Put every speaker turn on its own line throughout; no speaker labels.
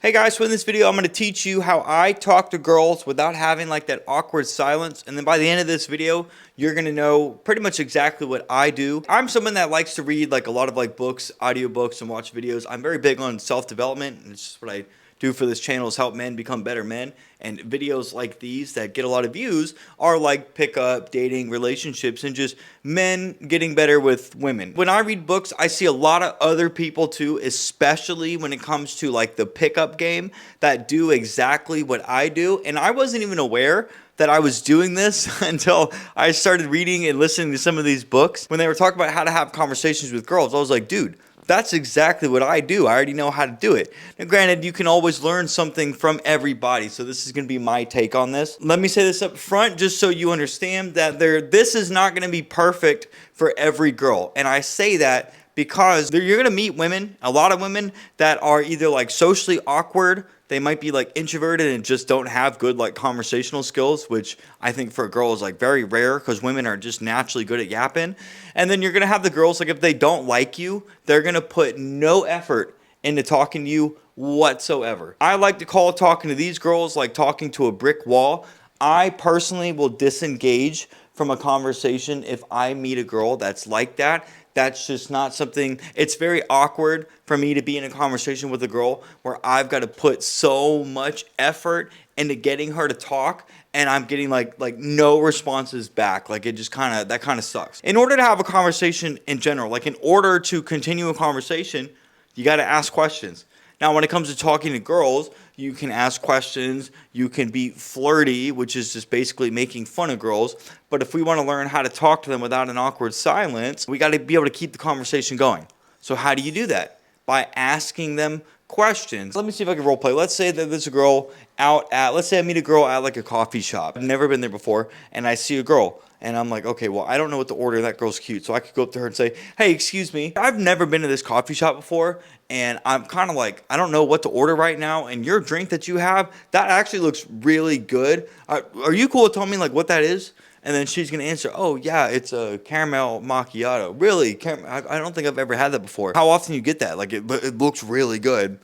Hey guys, so in this video I'm going to teach you how I talk to girls without having like that awkward silence, and then by the end of this video you're going to know pretty much exactly what I do. I'm someone that likes to read like a lot of like books, audiobooks, and watch videos. I'm very big on self-development, and it's just what I do for this channel is help men become better men, and videos like these that get a lot of views are like pickup, dating, relationships, and just men getting better with women. When I read books, I see a lot of other people too, especially when it comes to like the pickup game, that do exactly what I do, and I wasn't even aware that I was doing this until I started reading and listening to some of these books. When they were talking about how to have conversations with girls, I was like, dude, that's exactly what I do. I already know how to do it. Now, granted, you can always learn something from everybody, so this is going to be my take on this. Let me say this up front just so you understand that this is not going to be perfect for every girl. And I say that because you're going to meet women, a lot of women that are either like socially awkward, they might be like introverted and just don't have good like conversational skills, which I think for a girl is like very rare because women are just naturally good at yapping. And then you're going to have the girls, like if they don't like you, they're going to put no effort into talking to you whatsoever. I like to call talking to these girls like talking to a brick wall. I personally will disengage from a conversation if I meet a girl that's like that. That's just not something, it's very awkward for me to be in a conversation with a girl where I've got to put so much effort into getting her to talk, and I'm getting like no responses back. Like it just that kind of sucks. In order to have a conversation in general, like in order to continue a conversation, you got to ask questions. Now, when it comes to talking to girls, you can ask questions, you can be flirty, which is just basically making fun of girls. But if we want to learn how to talk to them without an awkward silence, we got to be able to keep the conversation going. So how do you do that? By asking them questions. Let me see if I can role play. Let's say that there's a girl let's say I meet a girl at like a coffee shop. I've never been there before, and I see a girl. And I'm like, okay, well, I don't know what to order. That girl's cute. So I could go up to her and say, hey, excuse me, I've never been to this coffee shop before, and I'm kind of like, I don't know what to order right now. And your drink that you have, that actually looks really good. Are you cool with telling me like what that is? And then she's going to answer, oh, yeah, it's a caramel macchiato. Really? I don't think I've ever had that before. How often you get that? Like, it looks really good.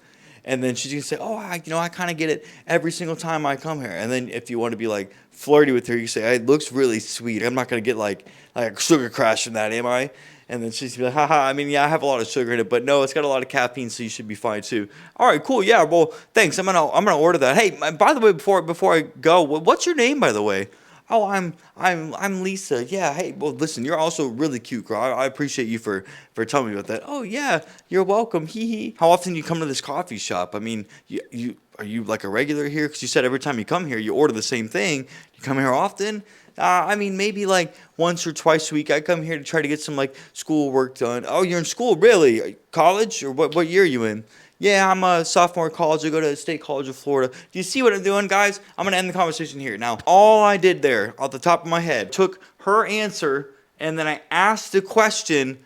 And then she's going to say, oh, I kind of get it every single time I come here. And then if you want to be like flirty with her, you say, it looks really sweet. I'm not going to get like a sugar crash from that, am I? And then she's like, haha, I mean, yeah, I have a lot of sugar in it, but no, it's got a lot of caffeine, so you should be fine too. All right, cool, yeah, well, thanks. I'm gonna order that. Hey, by the way, before I go, what's your name, by the way? Oh, I'm Lisa. Yeah. Hey, well, listen, you're also really cute, girl. I appreciate you for telling me about that. Oh yeah, you're welcome. Hee hee. How often do you come to this coffee shop? I mean, you are you like a regular here? Because you said every time you come here, you order the same thing. You come here often? I mean, maybe like once or twice a week. I come here to try to get some like school work done. Oh, you're in school, really? College, or what year are you in? Yeah, I'm a sophomore in college. I go to State College of Florida. Do you see what I'm doing, guys? I'm going to end the conversation here. Now, all I did there, off the top of my head, took her answer, and then I asked the question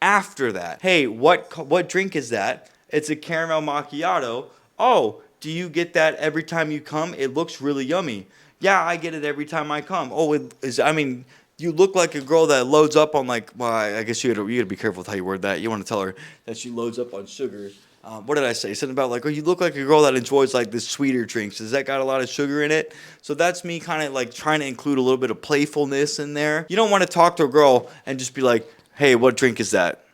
after that. Hey, what drink is that? It's a caramel macchiato. Oh, do you get that every time you come? It looks really yummy. Yeah, I get it every time I come. Oh, I mean, you look like a girl that loads up on like, well, I guess you gotta be careful with how you word that. You want to tell her that she loads up on sugar. What did I say? Something about like, oh, you look like a girl that enjoys like the sweeter drinks. Does that got a lot of sugar in it? So that's me kind of like trying to include a little bit of playfulness in there. You don't want to talk to a girl and just be like, hey, what drink is that?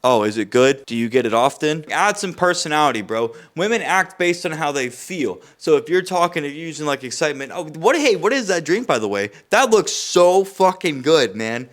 Oh, is it good? Do you get it often? Add some personality, bro. Women act based on how they feel. So if you're talking, if you're using like excitement, oh, hey, what is that drink, by the way? That looks so fucking good, man.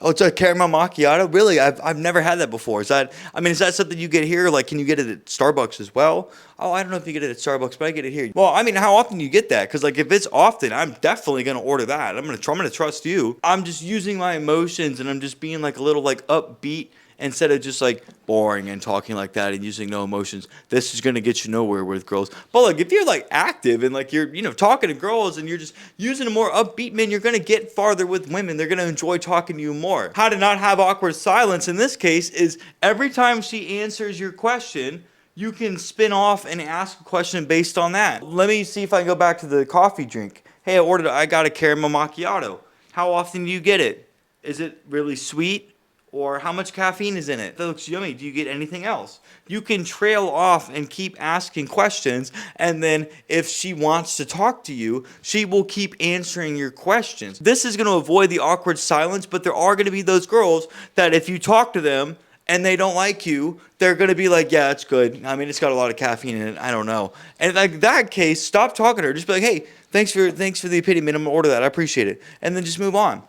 Oh, it's a caramel macchiato? Really? I've never had that before. Is that something you get here? Like, can you get it at Starbucks as well? Oh, I don't know if you get it at Starbucks, but I get it here. Well, I mean, how often do you get that? Because, like, if it's often, I'm definitely going to order that. I'm gonna trust you. I'm just using my emotions, and I'm just being, like, a little, like, upbeat instead of just like boring and talking like that and using no emotions. This is going to get you nowhere with girls. But like if you're like active and like you're talking to girls and you're just using a more upbeat man, you're going to get farther with women. They're going to enjoy talking to you more. How to not have awkward silence in this case is every time she answers your question, you can spin off and ask a question based on that. Let me see if I can go back to the coffee drink. Hey, I got a caramel macchiato. How often do you get it? Is it really sweet? Or how much caffeine is in it? That looks yummy. Do you get anything else? You can trail off and keep asking questions, and then if she wants to talk to you, she will keep answering your questions. This is going to avoid the awkward silence, but there are going to be those girls that if you talk to them and they don't like you, they're going to be like, yeah, it's good. I mean, it's got a lot of caffeine in it. I don't know. And like that case, stop talking to her. Just be like, hey, thanks for the opinion, man. I'm going to order that. I appreciate it. And then just move on.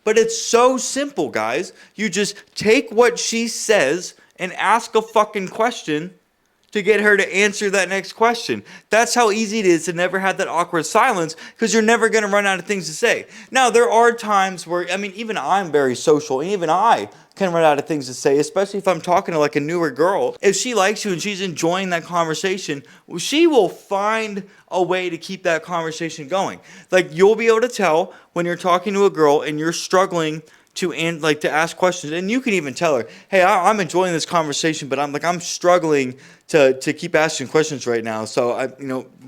But it's so simple, guys. You just take what she says and ask a fucking question to get her to answer that next question. That's how easy it is to never have that awkward silence, because you're never going to run out of things to say. Now, there are times where, I mean, even I'm very social, and even I can run out of things to say, especially if I'm talking to like a newer girl. If she likes you and she's enjoying that conversation, she will find a way to keep that conversation going. Like, you'll be able to tell when you're talking to a girl and you're struggling to ask questions, and you can even tell her, hey, I'm enjoying this conversation, but I'm struggling to keep asking questions right now, so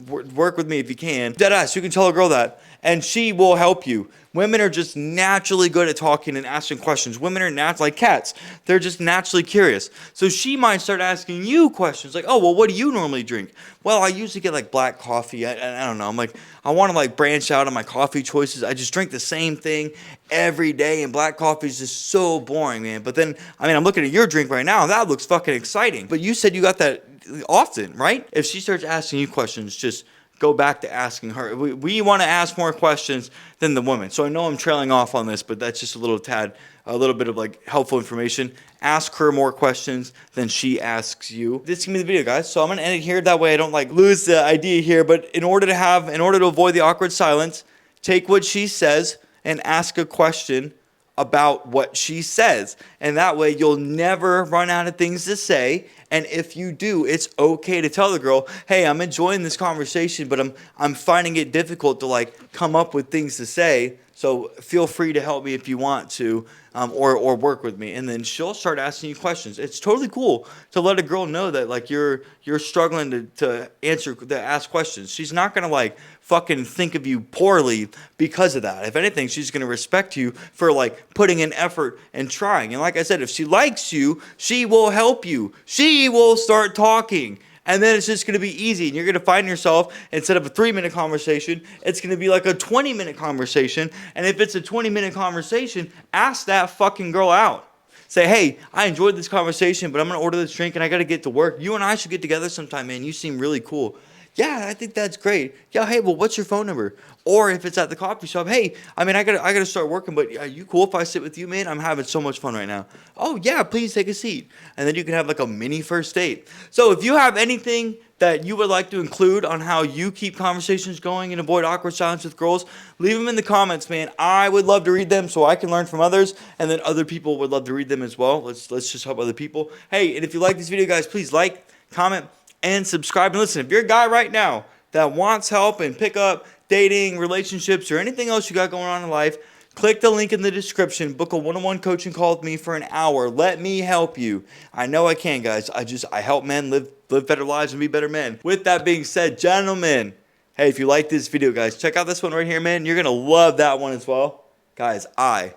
work with me if you can. Deadass, you can tell a girl that, and she will help you. Women are just naturally good at talking and asking questions. Women are like cats. They're just naturally curious. So she might start asking you questions like, oh, well, what do you normally drink? Well, I usually get like black coffee. I don't know. I'm like, I want to like branch out on my coffee choices. I just drink the same thing every day, and black coffee is just so boring, man. But then, I mean, I'm looking at your drink right now. That looks fucking exciting. But you said you got that often, right? If she starts asking you questions, just go back to asking her. We want to ask more questions than the woman. So I know I'm trailing off on this, but that's just a little bit of like helpful information. Ask her more questions than she asks you. This is gonna be the video, guys. So I'm gonna end it here. That way I don't like lose the idea here. But in order to avoid the awkward silence, take what she says and ask a question about what she says. And that way you'll never run out of things to say. And if you do, it's okay to tell the girl, hey, I'm enjoying this conversation, but I'm finding it difficult to like come up with things to say. So feel free to help me if you want to, or work with me. And then she'll start asking you questions. It's totally cool to let a girl know that like you're struggling to ask questions. She's not gonna like fucking think of you poorly because of that. If anything, she's gonna respect you for like putting in effort and trying. And like I said, if she likes you, she will help you. She will start talking. And then it's just going to be easy. And you're going to find yourself, instead of a 3-minute conversation, it's going to be like a 20-minute conversation. And if it's a 20-minute conversation, ask that fucking girl out. Say, hey, I enjoyed this conversation, but I'm going to order this drink and I got to get to work. You and I should get together sometime, man. You seem really cool. Yeah, I think that's great. Yeah, hey, well, what's your phone number? Or if it's at the coffee shop, hey, I mean, I gotta start working, but are you cool if I sit with you, man? I'm having so much fun right now. Oh, yeah, please take a seat. And then you can have like a mini first date. So if you have anything that you would like to include on how you keep conversations going and avoid awkward silence with girls, leave them in the comments, man. I would love to read them so I can learn from others, and then other people would love to read them as well. Let's just help other people. Hey, and if you like this video, guys, please like, comment, and subscribe. And listen, if you're a guy right now that wants help in pickup, dating, relationships, or anything else you got going on in life, click the link in the description. Book a one-on-one coaching call with me for an hour. Let me help you. I know I can, guys. I help men live better lives and be better men. With that being said, gentlemen, hey, if you like this video, guys, check out this one right here, man. You're going to love that one as well. Guys, I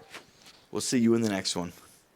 will see you in the next one.